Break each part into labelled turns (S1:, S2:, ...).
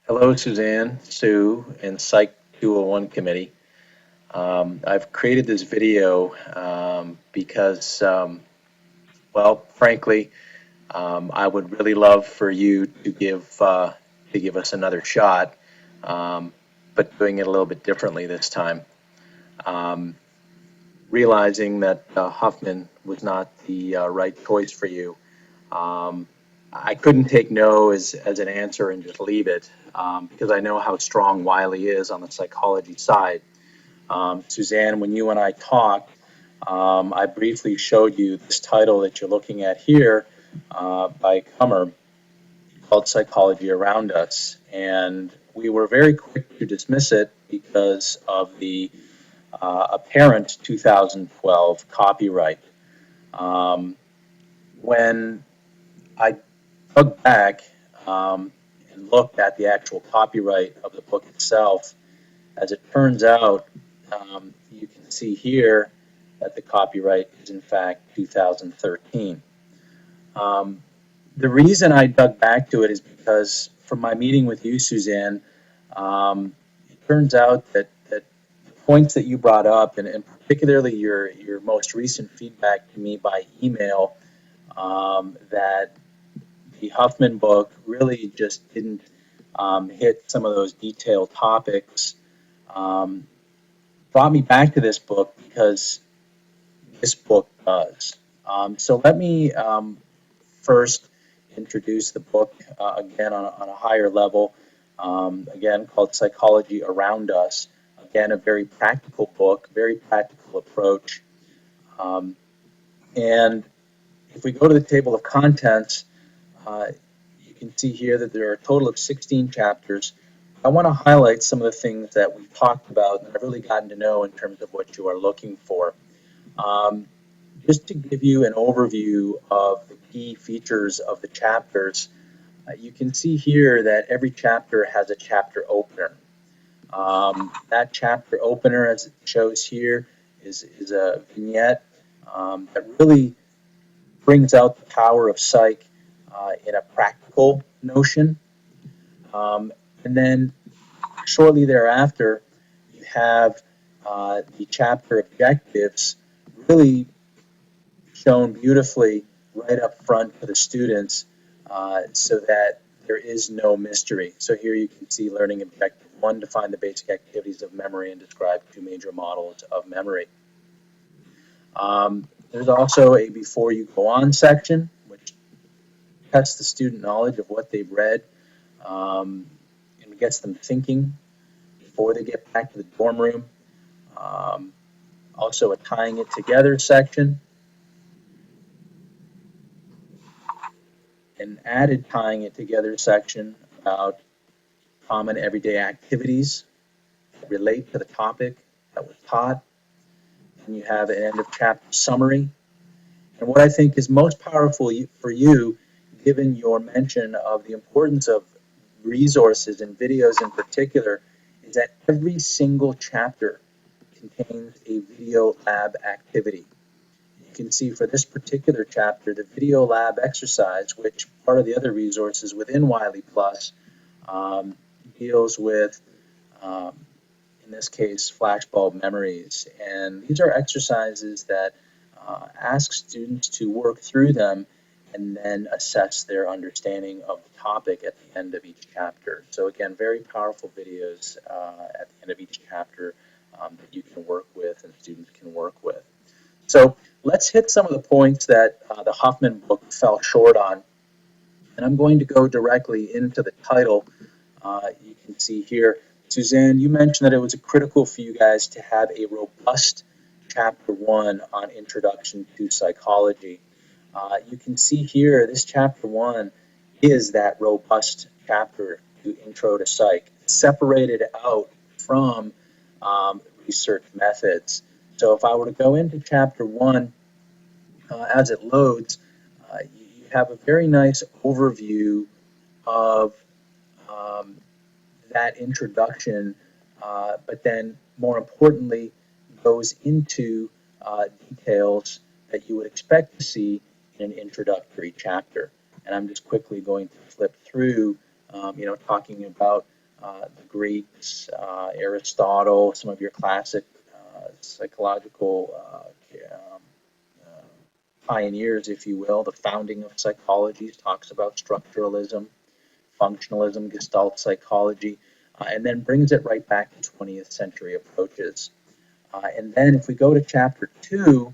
S1: Hello, Suzanne, Sue, and Psych 201 committee. I've created this video because, well, frankly, I would really love for you to give us another shot, but doing it a little bit differently this time. Um, Realizing that Huffman was not the right choice for you. Um, I couldn't take no as an answer and just leave it because I know how strong Wiley is on the psychology side. Suzanne, when you and I talked, I briefly showed you this title that you're looking at here by Kummer called Psychology Around Us. And we were very quick to dismiss it because of the apparent 2012 copyright. Um, when I dug back and looked at the actual copyright of the book itself, as it turns out, you can see here that the copyright is in fact 2013. The reason I dug back to it is because from my meeting with you, Suzanne, it turns out that the points that you brought up, and particularly your most recent feedback to me by email, that the Huffman book really just didn't hit some of those detailed topics, um, brought me back to this book because this book does. So let me first introduce the book again on a higher level, again called Psychology Around Us. Again, a very practical book, very practical approach. Um, and if we go to the table of contents, uh, you can see here that there are a total of 16 chapters. I want to highlight some of the things that we've talked about and I've really gotten to know in terms of what you are looking for. Um, just to give you an overview of the key features of the chapters, you can see here that every chapter has a chapter opener. That chapter opener, as it shows here, is a vignette that really brings out the power of psych in a practical notion. Um, and then shortly thereafter, you have the chapter objectives really shown beautifully right up front for the students so that there is no mystery. So here you can see learning objective 1, define the basic activities of memory and describe 2 major models of memory. There's also a before you go on section, which tests the student knowledge of what they've read and gets them thinking before they get back to the dorm room. Um, Also a tying it together section, an added tying it together section about common everyday activities that relate to the topic that was taught. And you have an end of chapter summary. And what I think is most powerful for you, given your mention of the importance of resources and videos in particular, is that every single chapter contains a video lab activity. You can see for this particular chapter, the video lab exercise, which part of the other resources within Wiley Plus deals with, in this case, flashbulb memories. And these are exercises that ask students to work through them and then assess their understanding of the topic at the end of each chapter. So again, very powerful videos at the end of each chapter that you can work with and students can work with. So let's hit some of the points that the Huffman book fell short on. And I'm going to go directly into the title. You can see here, Suzanne, you mentioned that it was critical for you guys to have a robust chapter 1 on Introduction to Psychology. You can see here, this chapter 1 is that robust chapter to Intro to Psych, separated out from research methods. So if I were to go into chapter 1, as it loads, you have a very nice overview of that introduction, but then more importantly, goes into details that you would expect to see in an introductory chapter. And I'm just quickly going to flip through, talking about the Greeks, Aristotle, some of your classic psychological pioneers, if you will. The founding of psychology talks about structuralism, functionalism, Gestalt psychology, and then brings it right back to 20th century approaches. And then if we go to chapter two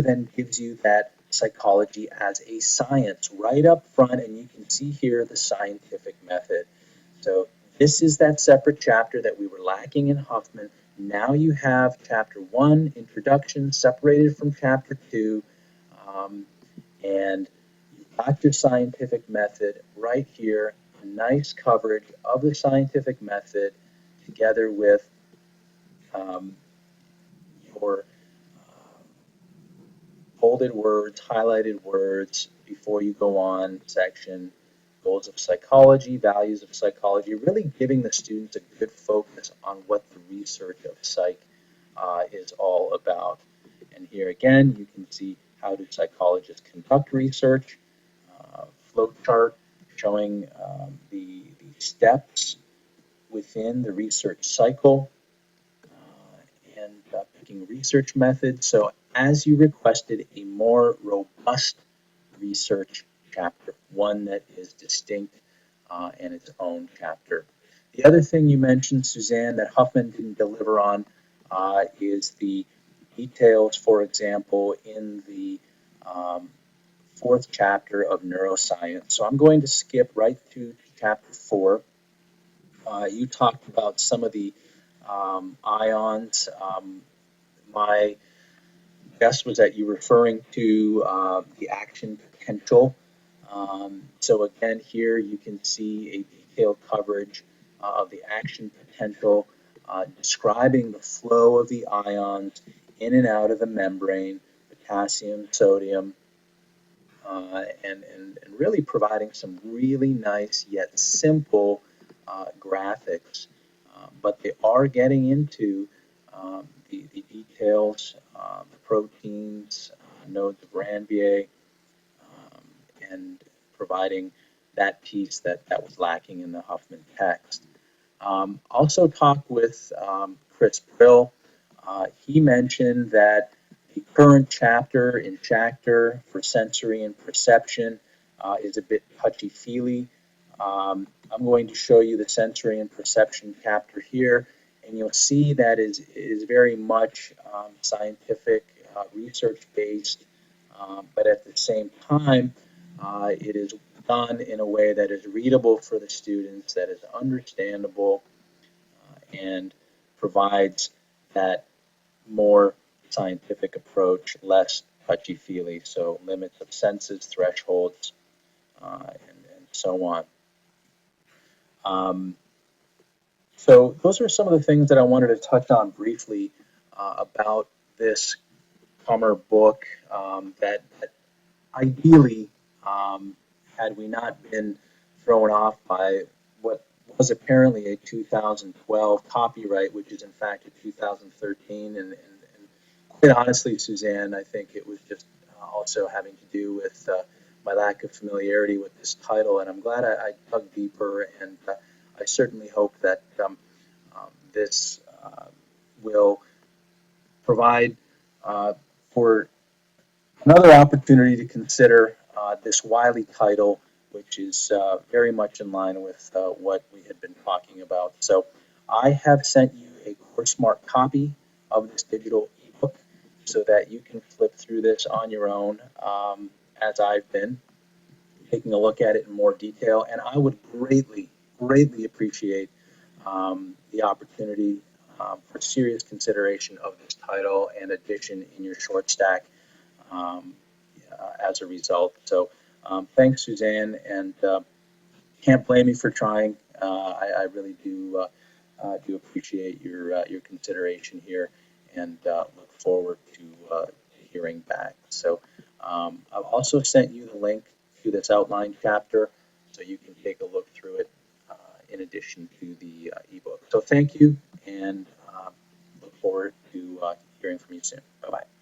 S1: then gives you that psychology as a science right up front, and you can see here the scientific method. So this is that separate chapter that we were lacking in Huffman. Now you have chapter one, introduction, separated from chapter two, and you've got your scientific method right here, a nice coverage of the scientific method together with your bolded words, highlighted words before you go on section, goals of psychology, values of psychology, really giving the students a good focus on what the research of psych is all about. And here again, you can see how do psychologists conduct research, flow chart showing the steps within the research cycle, and picking research methods. So as you requested, a more robust research chapter, one that is distinct and its own chapter. The other thing you mentioned, Suzanne, that Huffman didn't deliver on is the details, for example, in the fourth chapter of neuroscience. So I'm going to skip right to chapter 4. You talked about some of the ions. My guess was that you were referring to the action potential. So again, here you can see a detailed coverage of the action potential, describing the flow of the ions in and out of the membrane, potassium, sodium, and really providing some really nice yet simple graphics. But they are getting into the details, the proteins, nodes of Ranvier, and providing that piece that was lacking in the Huffman text. Also talked with Chris Brill. He mentioned that the current chapter in Schachter for sensory and perception is a bit touchy-feely. I'm going to show you the sensory and perception chapter here, and you'll see that is very much scientific, research-based, but at the same time, it is done in a way that is readable for the students, that is understandable, and provides that more scientific approach, less touchy-feely, so limits of senses, thresholds, and so on. So those are some of the things that I wanted to touch on briefly about this Hummer book that ideally, had we not been thrown off by what was apparently a 2012 copyright, which is in fact a 2013, and quite honestly, Suzanne, I think it was just also having to do with my lack of familiarity with this title, and I'm glad I dug deeper, and I certainly hope that this will provide for another opportunity to consider this Wiley title, which is very much in line with what we had been talking about. So I have sent you a CourseMark copy of this digital ebook so that you can flip through this on your own as I've been taking a look at it in more detail. And I would greatly, greatly appreciate the opportunity for serious consideration of this title and addition in your short stack as a result. So thanks, Suzanne, and can't blame you for trying. I really do appreciate your consideration here, and look forward to hearing back. So I've also sent you the link to this outline chapter, so you can take a look through it in addition to the ebook. So thank you, and look forward to hearing from you soon. Bye-bye.